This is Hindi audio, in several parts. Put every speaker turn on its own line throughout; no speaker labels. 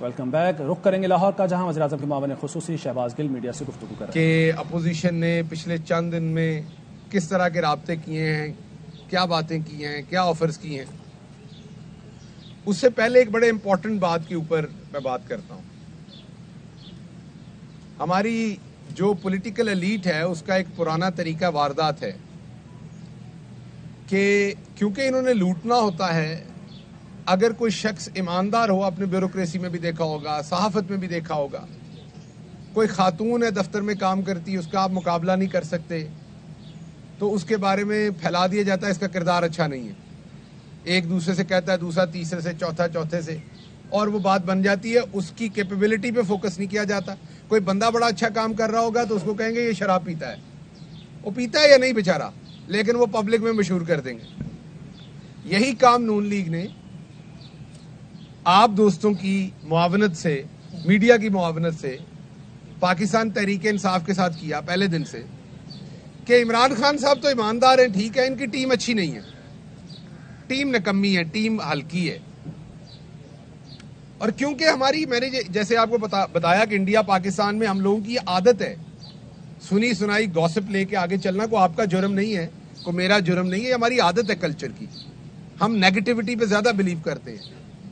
Welcome back. रुख करेंगे लाहौर का, जहां वज़ीर-ए-आज़म के मुआविन खुसूसी शहबाज गिल मीडिया से गुफ्तगू कर रहे हैं
कि अपोजिशन ने पिछले चंद दिन में किस तरह के राब्ते किए हैं, क्या बातें की हैं, क्या ऑफर्स किए हैं। उससे पहले एक बड़े इंपॉर्टेंट बात के ऊपर मैं बात करता हूं। हमारी जो पॉलिटिकल एलीट है उसका एक पुराना तरीका वारदात है कि क्योंकि इन्होंने लूटना होता है, अगर कोई शख्स ईमानदार हो, आपने ब्यूरोक्रेसी में भी देखा होगा, सहाफत में भी देखा होगा, कोई खातून है दफ्तर में काम करती है, उसका आप मुकाबला नहीं कर सकते, तो उसके बारे में फैला दिया जाता है इसका किरदार अच्छा नहीं है। एक दूसरे से कहता है, दूसरा तीसरे से, चौथा चौथे से, और वो बात बन जाती है। उसकी कैपेबिलिटी पे फोकस नहीं किया जाता। कोई बंदा बड़ा अच्छा काम कर रहा होगा तो उसको कहेंगे ये शराब पीता है। वो पीता है या नहीं बेचारा, लेकिन वो पब्लिक में मशहूर कर देंगे। यही काम नून लीग ने आप दोस्तों की मुआवनत से, मीडिया की मुआवनत से, पाकिस्तान तहरीक इंसाफ के साथ किया पहले दिन से कि इमरान खान साहब तो ईमानदार हैं, ठीक है, इनकी टीम अच्छी नहीं है, टीम निकम्मी है, टीम हल्की है। और क्योंकि हमारी, मैंने जैसे आपको बताया कि इंडिया पाकिस्तान में हम लोगों की आदत है सुनी सुनाई गॉसिप लेके आगे चलना। को आपका जुर्म नहीं है, को मेरा जुर्म नहीं है, हमारी आदत है कल्चर की। हम नेगेटिविटी पे ज्यादा बिलीव करते हैं।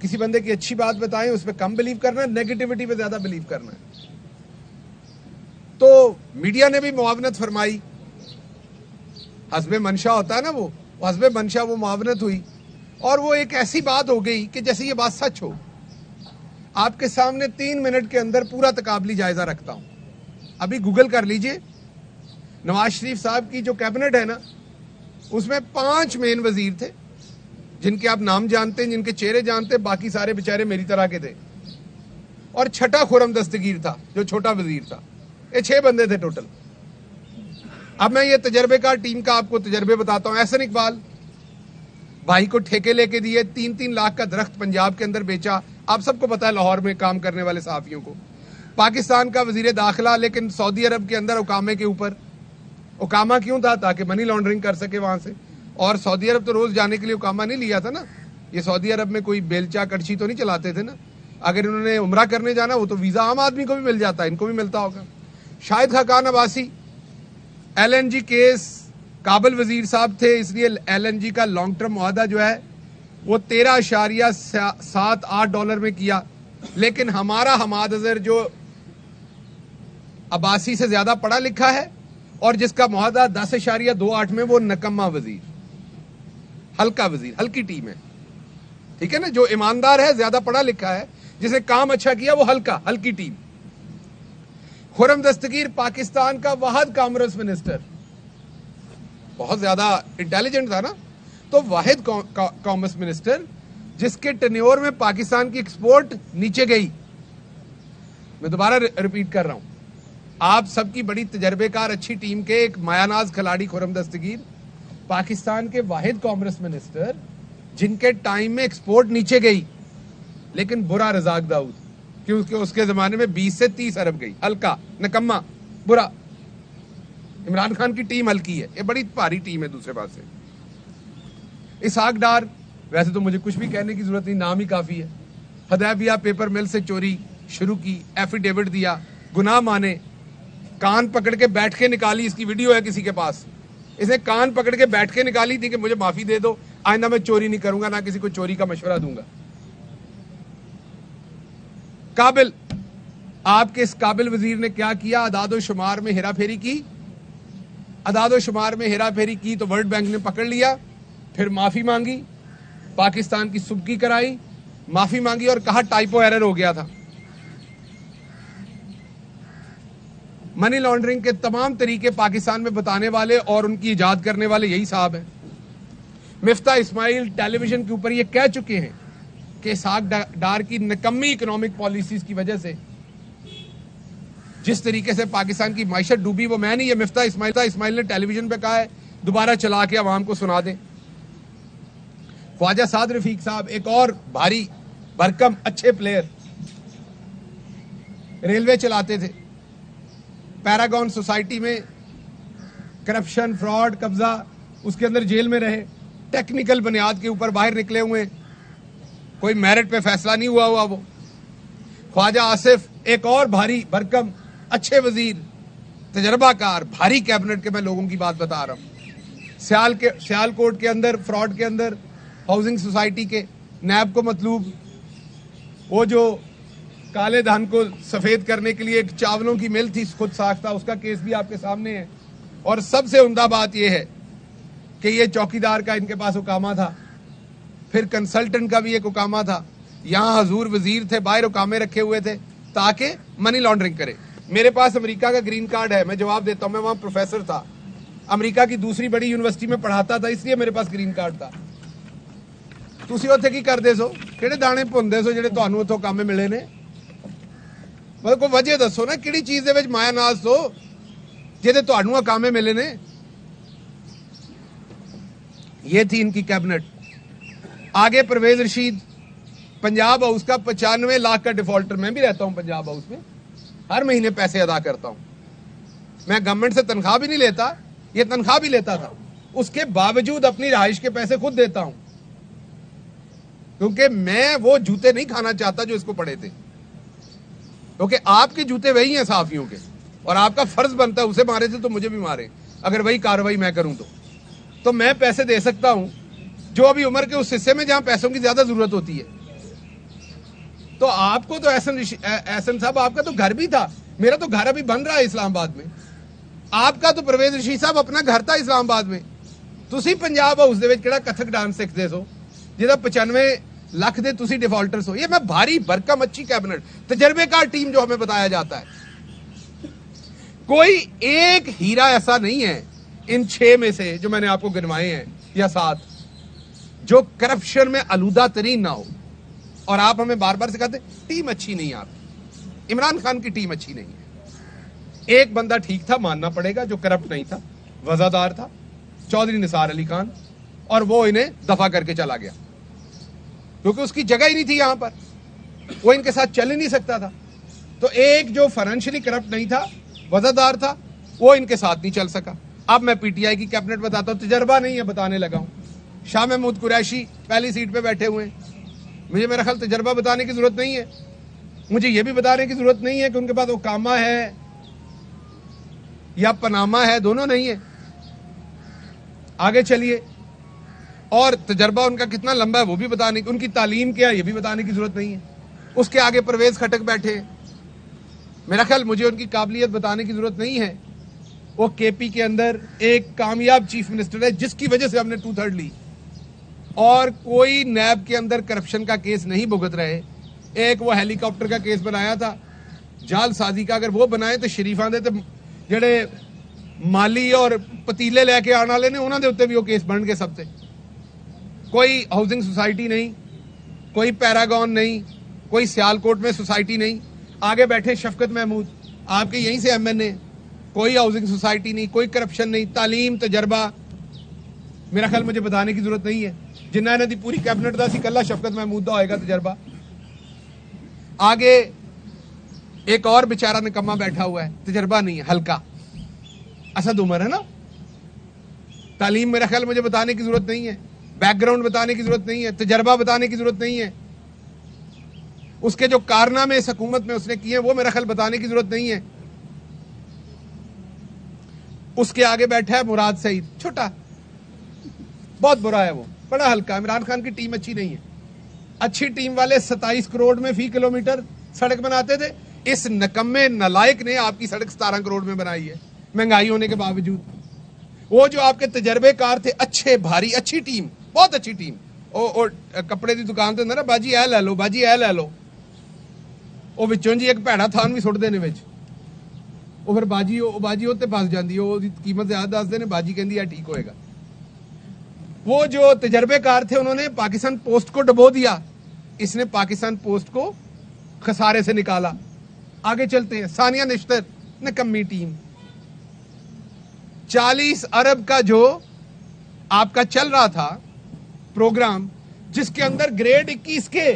किसी बंदे की अच्छी बात बताएं उस पर कम बिलीव करना है, नेगेटिविटी पे ज्यादा बिलीव करना है। तो मीडिया ने भी मुआवनत फरमाई, हस्बे मंशा होता है ना, वो हस्बे मंशा वो मुआवनत हुई, और वो एक ऐसी बात हो गई कि जैसे ये बात सच हो। आपके सामने 3 मिनट के अंदर पूरा तकाबली जायजा रखता हूं। अभी गूगल कर लीजिए, नवाज शरीफ साहब की जो कैबिनेट है ना, उसमें 5 मेन वजीर थे जिनके आप नाम जानते हैं, जिनके चेहरे जानते हैं, बाकी सारे बेचारे मेरी तरह के थे। और छठा खुरम दस्तगीर था जो छोटा वजीर था। ये 6 बंदे थे टोटल। अब मैं ये तजर्बेकार टीम का आपको तजर्बे बताता हूं। एहसन इकबाल भाई को ठेके लेके दिए, 3-3 लाख का दरख्त पंजाब के अंदर बेचा। आप सबको पता है लाहौर में काम करने वाले सहाफियों को। पाकिस्तान का वजीर दाखिला, लेकिन सऊदी अरब के अंदर उकामे के ऊपर। उकामा क्यों था? ताकि मनी लॉन्ड्रिंग कर सके वहां से। और सऊदी अरब तो रोज जाने के लिए उकामा नहीं लिया था ना। ये सऊदी अरब में कोई बेलचा कड़छी तो नहीं चलाते थे ना। अगर इन्होंने उमरा करने जाना, वो तो वीजा आम आदमी को भी मिल जाता है, इनको भी मिलता होगा। शाहिद खाकान अब्बासी, LNG केस, काबल वजीर साहब थे, इसलिए LNG का लॉन्ग टर्म मुआहदा जो है वो $13.78 में किया। लेकिन हमारा हमाद अजहर जो अब्बासी से ज्यादा पढ़ा लिखा है और जिसका मुआहदा 10.28 में, वो नकम्मा वजीर, हल्का वजीर, हल्की टीम है, ठीक है ना। जो ईमानदार है, ज्यादा पढ़ा लिखा है, जिसने काम अच्छा किया, वो हल्की टीम। खुरम दस्तगीर पाकिस्तान का वाहिद कॉमर्स मिनिस्टर, बहुत ज्यादा इंटेलिजेंट था ना, तो वाहिद कॉमर्स मिनिस्टर जिसके टेन्योर में पाकिस्तान की एक्सपोर्ट नीचे गई। मैं दोबारा रिपीट कर रहा हूं, आप सबकी बड़ी तजर्बेकार अच्छी टीम के एक मायानाज खिलाड़ी खुरम दस्तगीर, पाकिस्तान के वाहिद कॉमर्स मिनिस्टर जिनके टाइम में एक्सपोर्ट नीचे गई। लेकिन बुरा रजाक दाऊद, क्योंकि उसके जमाने में 20 से 30 अरब गई। हल्का, निकम्मा, बुरा। इमरान खान की टीम हल्की है, ये बड़ी भारी टीम है। दूसरे पास से इसहाक डार, वैसे तो मुझे कुछ भी कहने की जरूरत नहीं, नाम ही काफी है। हदैबिया पेपर मिल से चोरी शुरू की, एफिडेविट दिया, गुनाह माने, कान पकड़ के बैठ के निकाली। इसकी वीडियो है किसी के पास, इसने कान पकड़ के बैठ के निकाली थी कि मुझे माफी दे दो, आइंदा मैं चोरी नहीं करूंगा, ना किसी को चोरी का मशवरा दूंगा। काबिल, आपके इस काबिल वजीर ने क्या किया? अदादो शुमार में हेरा फेरी की। अदादो शुमार में हेरा फेरी की तो वर्ल्ड बैंक ने पकड़ लिया, फिर माफी मांगी, पाकिस्तान की सुबकी कराई, माफी मांगी और कहा टाइपो एरर हो गया था। मनी लॉन्ड्रिंग के तमाम तरीके पाकिस्तान में बताने वाले और उनकी इजाद करने वाले यही साहब हैं। मिफ्ता इस्माइल टेलीविजन के ऊपर ये कह चुके हैं कि इसहाक डार की निकम्मी इकोनॉमिक पॉलिसीज की वजह से जिस तरीके से पाकिस्तान की माइशत डूबी, वो मैं नहीं, ये मिफ्ता इस्माइल ने टेलीविजन पे कहा है। दोबारा चला के अवाम को सुना दें। ख्वाजा साद रफीक साहब, एक और भारी भरकम अच्छे प्लेयर, रेलवे चलाते थे, पैरागॉन सोसाइटी में करप्शन, फ्रॉड, कब्जा, उसके अंदर जेल में रहे, टेक्निकल बुनियाद के ऊपर बाहर निकले हुए, कोई मेरिट पे फैसला नहीं हुआ वो। ख्वाजा आसिफ एक और भारी भरकम अच्छे वजीर, तजर्बाकार, भारी कैबिनेट के मैं लोगों की बात बता रहा हूं। सियालकोट के अंदर फ्रॉड के अंदर हाउसिंग सोसाइटी के नैब को मतलूब, वो जो काले धान को सफेद करने के लिए एक चावलों की मिल थी खुद साख्ता, उसका केस भी आपके सामने है। और सबसे उम्दा बात यह है कि ये चौकीदार का इनके पास हुकामा था, फिर कंसल्टेंट का भी एक हुकामा था। यहां हजूर वजीर थे, बाहर हुकामे रखे हुए थे ताकि मनी लॉन्ड्रिंग करे। मेरे पास अमेरिका का ग्रीन कार्ड है, मैं जवाब देता हूं, मैं वहां प्रोफेसर था, अमेरिका की दूसरी बड़ी यूनिवर्सिटी में पढ़ाता था, इसलिए मेरे पास ग्रीन कार्ड था। तुसी उत्थे की करदे सो, किहड़े दाने भुनदे सो ਜਿਹੜੇ ਤੁਹਾਨੂੰ ਉੱਥੋਂ ਕੰਮ ਮਿਲੇ ਨੇ? मतलब कोई वजह दसो ना, किहड़ी चीज दे विच माया नाज सो ਜਿਹਦੇ ਤੁਹਾਨੂੰ ਕਾਮੇ मिले ने। ये थी इनकी कैबिनेट। आगे परवेज रशीद, पंजाब हाउस का 95 लाख का डिफॉल्टर। मैं भी रहता हूं पंजाब हाउस में, हर महीने पैसे अदा करता हूं। मैं गवर्नमेंट से तनख्वाह भी नहीं लेता, ये तनख्वाह भी लेता था, उसके बावजूद अपनी रहाइश के पैसे खुद देता हूं, क्योंकि मैं वो जूते नहीं खाना चाहता जो इसको पड़े थे। क्योंकि आपके जूते वही हैं साफियों के, और आपका फर्ज बनता है, उसे मारे थे तो मुझे भी मारे अगर वही कार्रवाई मैं करूं तो मैं पैसे दे सकता हूं जो अभी उम्र के उस हिस्से में जहां पैसों की ज्यादा जरूरत होती है। तो आपको तो एहसन साहब, आपका तो घर भी था, मेरा तो घर अभी बन रहा है इस्लामाबाद में। आपका तो परवेज रशीद साहब अपना घर था इस्लामाबाद में। तुसी पंजाब हाउस दे विच किहड़ा कथक डांस सीखदे सो जिहदा 95 लाख दे तुसी डिफॉल्टर्स हो। ये मैं भारी भरकम अच्छी कैबिनेट, तजर्बेकार टीम जो हमें बताया जाता है। कोई एक हीरा ऐसा नहीं है इन 6 में से जो मैंने आपको गिनवाए हैं या 7 जो करप्शन में आलूदा तरीन ना हो। और आप हमें बार बार सिखाते टीम अच्छी नहीं है आपकी, इमरान खान की टीम अच्छी नहीं है। एक बंदा ठीक था, मानना पड़ेगा, जो करप्ट नहीं था, वजादार था, चौधरी निसार अली खान, और वो इन्हें दफा करके चला गया क्योंकि उसकी जगह ही नहीं थी यहां पर, वो इनके साथ चल ही नहीं सकता था। तो एक जो फाइनेंशियली करप्ट नहीं था, वजादार था, वो इनके साथ नहीं चल सका। अब मैं पीटीआई की कैबिनेट बताता हूं, तजर्बा नहीं है, बताने लगा हूं। शाह महमूद कुरैशी पहली सीट पे बैठे हुए हैं। मुझे मेरा ख्याल तजर्बा बताने की जरूरत नहीं है, मुझे यह भी बताने की जरूरत नहीं है कि उनके पास ओकामा है या पनामा है, दोनों नहीं है। आगे चलिए, और तजर्बा उनका कितना लंबा है वो भी बताने की, उनकी तालीम क्या है ये भी बताने की जरूरत नहीं है। उसके आगे परवेज खटक बैठे हैं, मेरा ख्याल मुझे उनकी काबिलियत बताने की जरूरत नहीं है। वो केपी के अंदर एक कामयाब चीफ मिनिस्टर है जिसकी वजह से हमने 2/3 ली, और कोई नैब के अंदर करप्शन का केस नहीं भुगत रहे। एक वो हेलीकॉप्टर का केस बनाया था जाल साजी का, अगर वो बनाए तो शरीफा दे जेड़े माली और पतीले लैके आने वाले ने उन्होंने दे उत्ते भी वो केस बन गए सबसे। कोई हाउसिंग सोसाइटी नहीं, कोई पैरागॉन नहीं, कोई सियालकोट में सोसाइटी नहीं। आगे बैठे शफकत महमूद, आपके यहीं से एमएनए, कोई हाउसिंग सोसाइटी नहीं, कोई करप्शन नहीं, तालीम, तजर्बा, मेरा ख्याल मुझे बताने की जरूरत नहीं है। जिन्ना इन्हों की पूरी कैबिनेट का कला शफकत महमूद का होएगा तजर्बा। आगे एक और बेचारा निकम्मा बैठा हुआ है, तजर्बा नहीं है, हल्का असद उमर है ना। तालीम मेरा ख्याल मुझे बताने की जरूरत नहीं है, बैकग्राउंड बताने की जरूरत नहीं है, तजर्बा बताने की जरूरत नहीं है, उसके जो कारनामे इस हुकूमत में उसने किए वो मेरा ख्याल बताने की जरूरत नहीं है। उसके आगे बैठा है मुराद सईद, छोटा, बहुत बुरा है वो, बड़ा हल्का। इमरान खान की टीम अच्छी नहीं है। अच्छी टीम वाले 27 करोड़ में फी किलोमीटर सड़क बनाते थे, इस नकम्मे नलायक ने आपकी सड़क 17 करोड़ में बनाई है, महंगाई होने के बावजूद। वो जो आपके तजर्बेकार थे, अच्छे भारी अच्छी टीम, बहुत अच्छी टीम, ओ कपड़े की दुकान तो ना बाजी ए लै लो, बाजी ए लै लो, ਉਹ ਵਿੱਚੋਂ ਜੀ ਇੱਕ ਭੈੜਾ ਥਾਨ ਵੀ ਸੁੱਟਦੇ ਨੇ ਵਿੱਚ, ਉਹ ਫਿਰ ਬਾਜੀ ਉੱਤੇ ਫਸ ਜਾਂਦੀ, ਉਹਦੀ ਕੀਮਤ ਜ਼ਿਆਦਾ ਦੱਸਦੇ ਨੇ, ਬਾਜੀ ਕਹਿੰਦੀ ਆ ठीक होएगा। वो जो तजर्बेकार थे उन्होंने पाकिस्तान पोस्ट को डुबो दिया, इसने पाकिस्तान पोस्ट को खसारे से निकाला। आगे चलते हैं, सानिया निश्तर, निकम्मी टीम। 40 अरब का जो आपका चल रहा था प्रोग्राम, जिसके अंदर ग्रेड 21 के,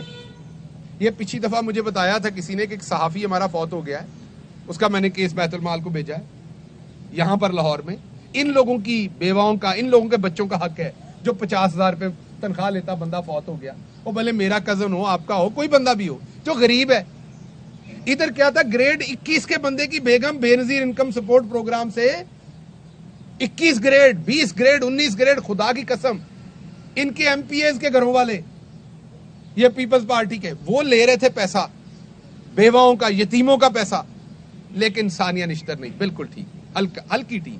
ये पिछली दफा मुझे बताया था किसी ने कि एक सहाफी हमारा फौत हो गया है, उसका मैंने केस बैतुल माल को भेजा है यहां पर लाहौर में। इन लोगों की बेवाओं का, इन लोगों के बच्चों का हक है जो 50,000 रुपए तनख्वाह लेता बंदा फौत हो गया, वो भले मेरा कजन हो, आपका हो, कोई बंदा भी हो जो गरीब है, इधर क्या था, ग्रेड 21 के बंदे की बेगम बेनजीर इनकम सपोर्ट प्रोग्राम से 21 ग्रेड, 20 ग्रेड, 19 ग्रेड, खुदा की कसम इनके एमपीएस के घरों वाले, ये पीपल्स पार्टी के, वो ले रहे थे पैसा, बेवाओं का, यतीमों का पैसा। लेकिन सानिया निश्तर नहीं, बिल्कुल ठीक, हल्की टीम।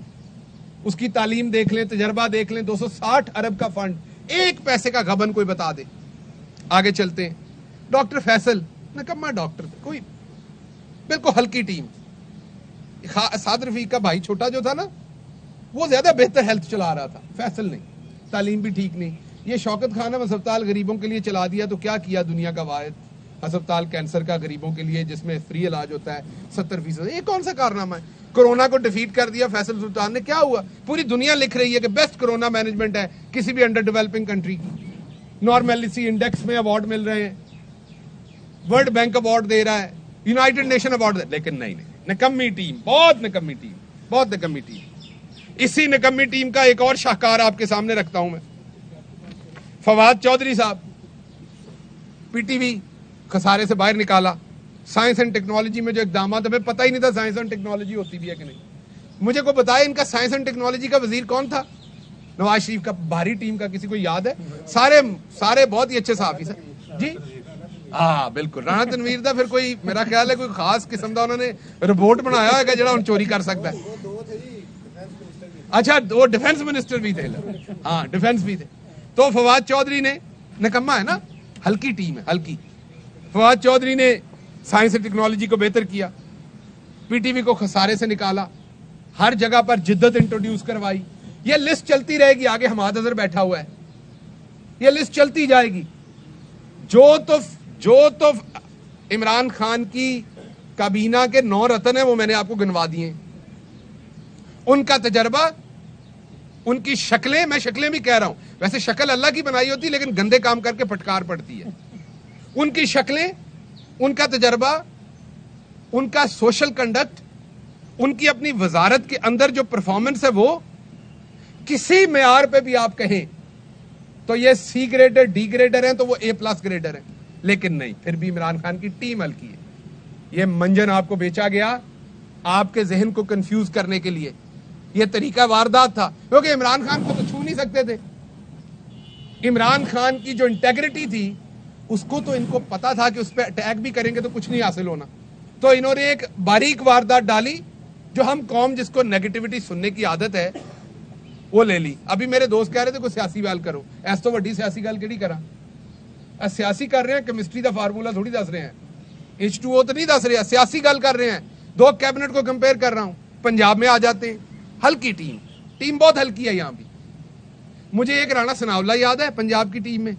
उसकी तालीम देख लें, तजर्बा देख लें, 260 अरब का फंड, एक पैसे का गबन कोई बता दे। आगे चलते हैं, डॉक्टर फैसल निकम्मा डॉक्टर, कोई बिल्कुल हल्की टीम। साद रफीक का भाई छोटा जो था ना, वो ज्यादा बेहतर हेल्थ चला रहा था, फैसल नहीं, तालीम भी ठीक नहीं। ये शौकत खान अस्पताल गरीबों के लिए चला दिया तो क्या किया, दुनिया का वाहिद अस्पताल कैंसर का गरीबों के लिए जिसमें फ्री इलाज होता है 70%। ये कौन सा कारनामा है? कोरोना को डिफीट कर दिया फैसल सुल्तान ने, क्या हुआ? पूरी दुनिया लिख रही है कि बेस्ट कोरोना मैनेजमेंट है किसी भी अंडर डेवलपिंग कंट्री की। नॉर्मेलिटी इंडेक्स में अवार्ड मिल रहे हैं, वर्ल्ड बैंक अवार्ड दे रहा है, यूनाइटेड नेशन अवार्ड, लेकिन नहीं, निकम्मी टीम, बहुत निकम्मी टीम, बहुत निकम्मी टीम। इसी निकम्मी टीम का एक और शाहकार आपके सामने रखता हूं मैं, फवाद चौधरी साहब, पीटीवी खसारे से बाहर निकाला। साइंस एंड टेक्नोलॉजी में जो इकदाम, हमें पता ही नहीं था साइंस एंड टेक्नोलॉजी होती भी है कि नहीं। मुझे को बताया इनका साइंस एंड टेक्नोलॉजी का वजीर कौन था? नवाज शरीफ का भारी टीम का, किसी को याद है? सारे बहुत ही अच्छे सहाफी सर जी, हाँ बिल्कुल, राणा तनवीर दा फिर कोई, मेरा ख्याल है कोई खास किस्म का उन्होंने रिपोर्ट बनाया होगा जरा चोरी कर सकता है। अच्छा, वो डिफेंस मिनिस्टर भी थे, हाँ डिफेंस भी थे। तो फवाद चौधरी ने, निकम्मा है ना, हल्की टीम है, हल्की। फवाद चौधरी ने साइंस एंड टेक्नोलॉजी को बेहतर किया, पीटीवी को खसारे से निकाला, हर जगह पर जिद्दत इंट्रोड्यूस करवाई। ये लिस्ट चलती रहेगी, आगे हमाद अजहर बैठा हुआ है, ये लिस्ट चलती जाएगी। जो तो इमरान खान की काबीना के 9 रतन है वो मैंने आपको गिनवा दिए। उनका तजर्बा, उनकी शक्लें, मैं शक्लें भी कह रहा हूं, वैसे शक्ल अल्लाह की बनाई होती लेकिन गंदे काम करके फटकार पड़ती है। उनकी शक्लें, उनका तजर्बा, उनका सोशल कंडक्ट, उनकी अपनी वजारत के अंदर जो परफॉर्मेंस है, वो किसी मेयार पे भी आप कहें तो ये सी ग्रेडर, डी ग्रेडर हैं तो वो A+ ग्रेडर हैं, लेकिन नहीं, फिर भी इमरान खान की टीम हल्की है। ये मंजन आपको बेचा गया आपके जहन को कंफ्यूज करने के लिए, ये तरीका वारदात था, क्योंकि इमरान खान को तो छू नहीं सकते थे। इमरान खान की जो इंटेग्रिटी थी उसको तो इनको पता था कि उस पर अटैक भी करेंगे तो कुछ नहीं हासिल होना, तो इन्होंने एक बारीक वारदात डाली जो हम कौम जिसको नेगेटिविटी सुनने की आदत है वो ले ली। अभी मेरे दोस्त कह रहे थे कोई सियासी गल करो, ऐस तो वड्डी सियासी गल केड़ी करा, सियासी कर रहे हैं, केमिस्ट्री का फार्मूला थोड़ी दस रहे हैं, H2O तो नहीं दस रहे, सियासी गल कर रहे हैं। 2 कैबिनेट को कंपेयर कर रहा हूं, पंजाब में आ जाते हैं, हल्की टीम बहुत हल्की है। यहां भी मुझे एक राणा सनाउल्ला याद है पंजाब की टीम में।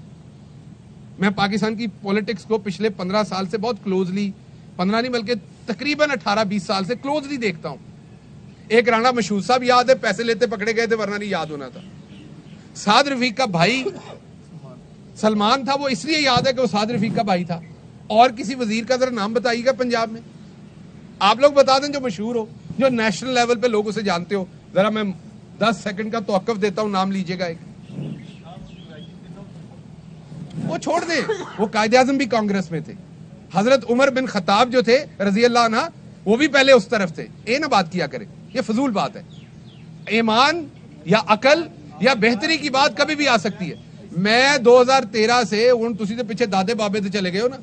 मैं पाकिस्तान की पॉलिटिक्स को पिछले 15 साल से बहुत क्लोजली, 15 नहीं बल्कि तकरीबन 18-20 साल से क्लोजली देखता हूं। एक राणा मशहूर साहब याद है, पैसे लेते पकड़े गए थे वरना नहीं याद होना था। साद रफीक का भाई सलमान था, वो इसलिए याद है कि वो साद रफीक का भाई था। और किसी वजीर का जरा नाम बताइएगा पंजाब में, आप लोग बता दें जो मशहूर हो, जो नेशनल लेवल पे लोग उसे जानते हो। जरा मैं 10 सेकंड का तवक्कुफ देता हूं, नाम लीजिएगा एक। वो छोड़ दे, वो कायदे आजम भी कांग्रेस में थे। हजरत उमर बिन खत्ताब जो थे रजी अल्लाह अन्हा, वो भी पहले उस तरफ थे। ये ना बात किया करें, ये फजूल बात है। ईमान या अकल या बेहतरी की बात कभी भी आ सकती है। मैं 2013 से हूं, तुसी तो पिछे दादे बाबे से चले गए हो ना,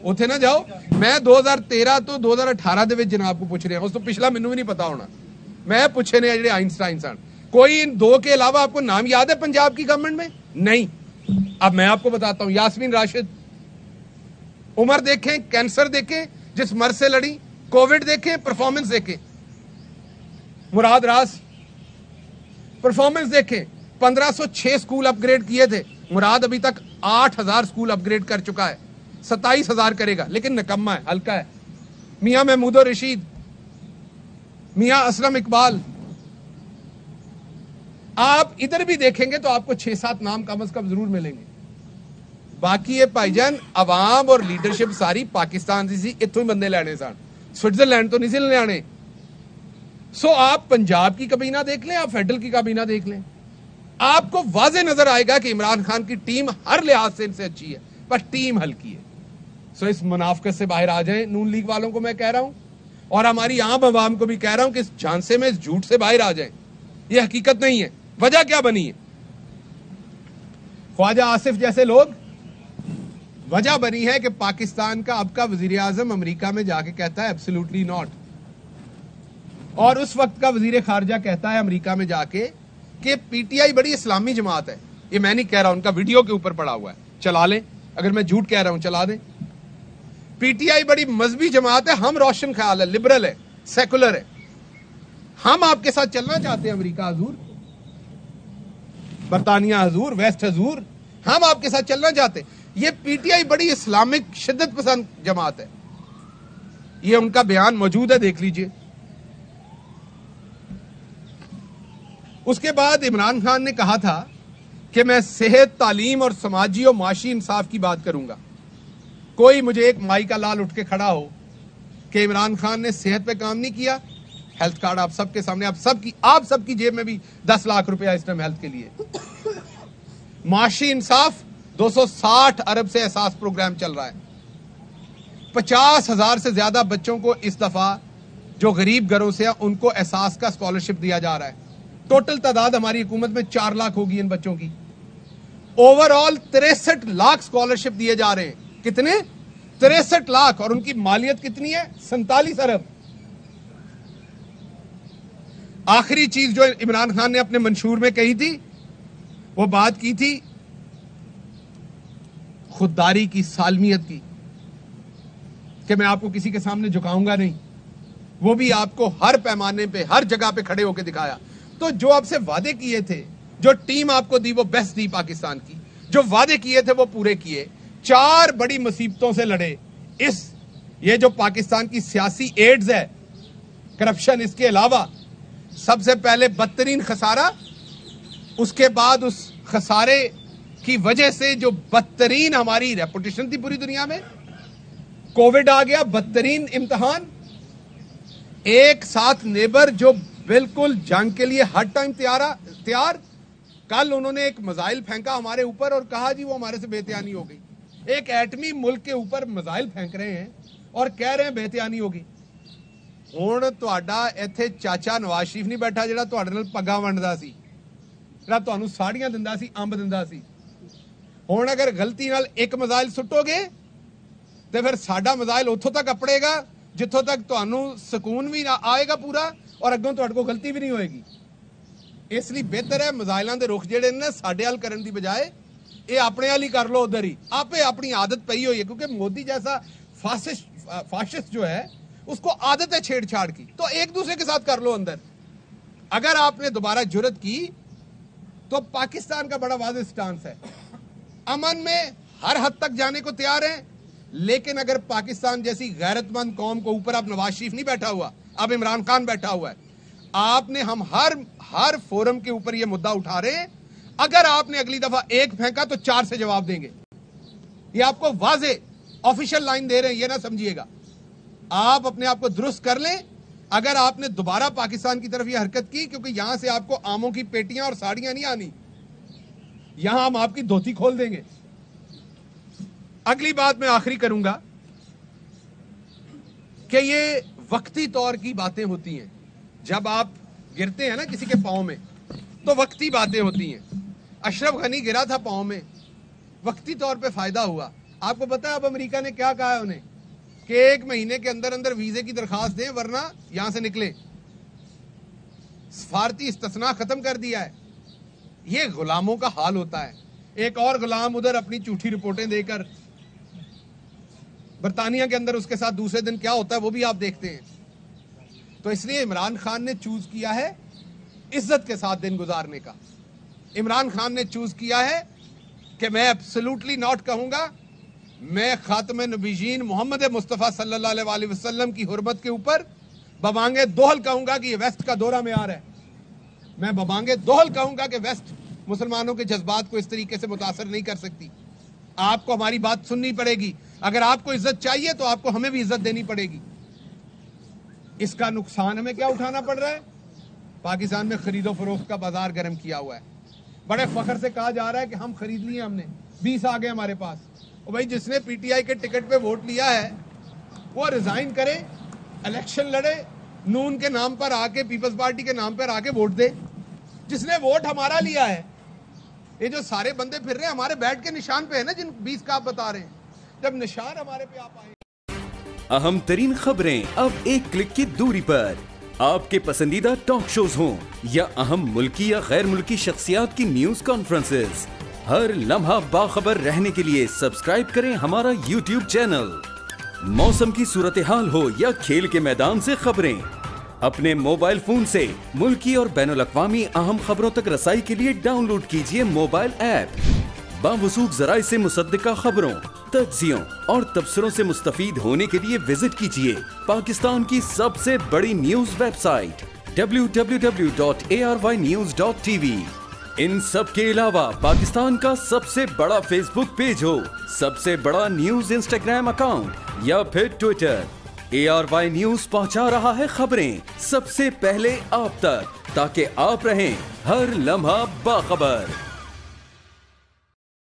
उथे ना जाओ। मैं 2013 तो 2018 ਦੇ ਵਿੱਚ जनाब को पूछ रहा, उस तो पिछला मैनू भी नहीं पता होना। मैं पूछे ने जेडे आइंस्टाइन सन, कोई इन 2 के अलावा आपको नाम याद है पंजाब की गवर्नमेंट में? नहीं। अब मैं आपको बताता हूं, यास्मीन राशिद, उमर देखें, कैंसर देखें जिस मर्ज से लड़ी, कोविड देखें, परफॉर्मेंस देखें, मुराद रास परफॉर्मेंस देखें। 1506 स्कूल अपग्रेड किए थे, मुराद अभी तक 8000 स्कूल अपग्रेड कर चुका है, 27000 करेगा, लेकिन निकम्मा है, हल्का है। मियां महमूद रशीद, मियां असलम इकबाल, आप इधर भी देखेंगे तो आपको 6-7 नाम कम से कम जरूर मिलेंगे। बाकी ये भाईजान अवाम और लीडरशिप सारी पाकिस्तान दी सी, इत्थों ही बंदे लैने सन, स्विट्जरलैंड तो नहीं से लैने। सो आप पंजाब की काबीना देख लें, आप फेडरल की काबीना देख लें, आपको वाजे नजर आएगा कि इमरान खान की टीम हर लिहाज से इनसे अच्छी है, पर टीम हल्की है। सो इस मुनाफकत से बाहर आ जाएं, नून लीग वालों को मैं कह रहा हूं, और हमारी आम आवाम को भी कह रहा हूं कि इस झांसे में, इस झूठ से बाहर आ जाएं। ये हकीकत नहीं है। वजह क्या बनी है? ख्वाजा आसिफ जैसे लोग, वजह बनी है कि पाकिस्तान का अब का वजीर आजम अमरीका में जाके कहता है एब्सोल्युटली नॉट, और उस वक्त का वजीर खारजा कहता है अमरीका में जाके कि पीटीआई बड़ी इस्लामी जमात है। ये मैं नहीं कह रहा, उनका वीडियो के ऊपर पड़ा हुआ है, चला लें। अगर मैं झूठ कह रहा हूं चला दें। पीटीआई बड़ी मजहबी जमात है, हम रोशन ख्याल है, लिबरल है, सेकुलर है, हम आपके साथ चलना चाहते हैं अमेरिका हजूर, बरतानिया हजूर, वेस्ट हजूर, हम आपके साथ चलना चाहते हैं। ये पीटीआई बड़ी इस्लामिक शिद्दत पसंद जमात है। ये उनका बयान मौजूद है, देख लीजिए। उसके बाद इमरान खान ने कहा था कि मैं सेहत, तालीम और समाजी और माशी इंसाफ की बात करूंगा। कोई मुझे एक माई का लाल उठ के खड़ा हो कि इमरान खान ने सेहत पे काम नहीं किया। हेल्थ कार्ड आप सबके सामने, आप सबकी जेब में भी 10 लाख रुपया इस टाइम हेल्थ के लिए। माशी इंसाफ, 260 अरब से एहसास प्रोग्राम चल रहा है। 50,000 से ज्यादा बच्चों को इस दफा जो गरीब घरों से उनको एहसास का स्कॉलरशिप दिया जा रहा है। टोटल तादाद हमारी हुकूमत में 4 लाख होगी इन बच्चों की। ओवरऑल 63 लाख स्कॉलरशिप दिए जा रहे हैं। कितने? 63 लाख, और उनकी मालियत कितनी है? 47 अरब। आखिरी चीज जो इमरान खान ने अपने मंशूर में कही थी, वो बात की थी खुददारी की, सालमियत की, कि मैं आपको किसी के सामने झुकाऊंगा नहीं। वो भी आपको हर पैमाने पे, हर जगह पे खड़े होकर दिखाया। तो जो आपसे वादे किए थे, जो टीम आपको दी, वो बेस्ट दी पाकिस्तान की। जो वादे किए थे वो पूरे किए। 4 बड़ी मुसीबतों से लड़े। ये जो पाकिस्तान की सियासी एड्स है, करप्शन, इसके अलावा सबसे पहले बदतरीन खसारा, उसके बाद उस खसारे की वजह से जो बदतरीन हमारी रेपुटेशन थी पूरी दुनिया में, कोविड आ गया, बदतरीन इम्तिहान। एक साथ नेबर जो बिल्कुल जंग के लिए हर टाइम तैयार। कल उन्होंने एक मिसाइल फेंका हमारे ऊपर और कहा जी वो हमारे से बेतयानी हो गई। एक एटमी मुल्क के ऊपर मिसाइल फेंक रहे हैं और कह रहे हैं बेतयानी होगी। हुण तुहाडा इत्थे चाचा नवाज शरीफ नहीं बैठा जिहड़ा तुहाडे नाल पग्गां वंडदा सी, जिहड़ा तुहानूं साड़ियां दिंदा सी, अंब दिंदा सी। हुण अगर गलती नाल एक मिसाइल सुट्टोगे तो फिर साडा मिसाइल उत्थों तक अपड़ेगा जिथों तक तुहानूं सुकून भी ना आएगा पूरा, और अग्गों तुहाडे कोल गलती भी नहीं होएगी। इसलिए बेहतर है मिसाइलों के रुख जिहड़े ने साडे हल करन दी बजाय ये अपने हल ही कर लो, उधर ही। आपे अपनी आदत पई हुई है, क्योंकि मोदी जैसा फाशिस्ट जो है उसको आदत है छेड़छाड़ की। तो एक दूसरे के साथ कर लो अंदर। अगर आपने दोबारा जुर्रत की तो पाकिस्तान का बड़ा वाज़ेह स्टांस है, अमन में हर हद तक जाने को तैयार है। लेकिन अगर पाकिस्तान जैसी गैरतमंद कौम को ऊपर अब नवाज शरीफ नहीं बैठा हुआ, अब इमरान खान बैठा हुआ है, आपने, हम हर फोरम के ऊपर यह मुद्दा उठा रहे हैं। अगर आपने अगली दफा एक फेंका तो 4 से जवाब देंगे। ये आपको वाज़ेह ऑफिशियल लाइन दे रहे हैं, ये ना समझिएगा। आप अपने आप को दुरुस्त कर लें अगर आपने दोबारा पाकिस्तान की तरफ ये हरकत की, क्योंकि यहां से आपको आमों की पेटियां और साड़ियां नहीं आनी, यहां हम आपकी धोती खोल देंगे। अगली बात मैं आखिरी करूंगा कि ये वक्ती तौर की बातें होती हैं। जब आप गिरते हैं ना किसी के पांव में, तो वक्ती बातें होती हैं। अशरफ गनी गिरा था पांव में, वक्ती तौर पे फायदा हुआ। आपको पता है अब अमेरिका ने क्या कहा है उन्हें कि 1 महीने के अंदर अंदर वीजे की दरखास्त दें वरना यहां से निकले। सफारती इस्तिस्ना खत्म कर दिया है। ये गुलामों का हाल होता है। एक और गुलाम उधर अपनी झूठी रिपोर्टें देकर बरतानिया के अंदर, उसके साथ दूसरे दिन क्या होता है वो भी आप देखते हैं। तो इसलिए इमरान खान ने चूज किया है इज्जत के साथ दिन गुजारने का। इमरान खान ने चूज किया है कि मैं एब्सोल्युटली नॉट कहूंगा, मैं खातम नबीजीन मोहम्मद मुस्तफ़ा सल्लल्लाहु अलैहि वसल्लम की हुर्मत के ऊपर बबांगे दोहल कहूंगा कि ये वेस्ट का दौरा में आ रहा है। मैं बबांगे दोहल कहूंगा कि वेस्ट मुसलमानों के जज्बात को इस तरीके से मुतासर नहीं कर सकती। आपको हमारी बात सुननी पड़ेगी। अगर आपको इज्जत चाहिए तो आपको हमें भी इज्जत देनी पड़ेगी। इसका नुकसान हमें क्या उठाना पड़ रहा है? पाकिस्तान में खरीदो फरोख्त का बाजार गर्म किया हुआ है। बड़े फख्र से कहा जा रहा है कि हम खरीद लिए, हमने 20 आ गए हमारे पास। और भाई जिसने पीटीआई के टिकट पे वोट लिया है वो रिजाइन करे, इलेक्शन लड़े, नून के नाम पर आके, पीपल्स पार्टी के नाम पर आके वोट दे। जिसने वोट हमारा लिया है, ये जो सारे बंदे फिर रहे हैं हमारे बैट के निशान पे है ना, जिन 20 का आप बता रहे हैं, जब निशान हमारे पे आप आए।
अहम तरीन खबरें अब एक क्लिक की दूरी पर। आपके पसंदीदा टॉक शोज हों या अहम मुल्की या गैर मुल्की शख्सियात की न्यूज कॉन्फ्रेंसेस, हर लम्हा बाखबर रहने के लिए सब्सक्राइब करें हमारा YouTube चैनल। मौसम की सूरत हाल हो या खेल के मैदान से खबरें, अपने मोबाइल फोन से मुल्की और बैनुल-अक़वामी अहम खबरों तक रसाई के लिए डाउनलोड कीजिए मोबाइल ऐप। बावसूख ज़राए से मुसद्दिका खबरों, तज्ज़ियों और तबसरों से मुस्तफ़ीद होने के लिए विजिट कीजिए पाकिस्तान की सबसे बड़ी न्यूज वेबसाइट www.arYnews.tv। इन सब के अलावा पाकिस्तान का सबसे बड़ा फेसबुक पेज हो, सबसे बड़ा न्यूज इंस्टाग्राम अकाउंट या फिर ट्विटर, ARY न्यूज पहुंचा रहा है खबरें सबसे पहले आप तक, ताकि आप रहें हर लम्हा बाखबर।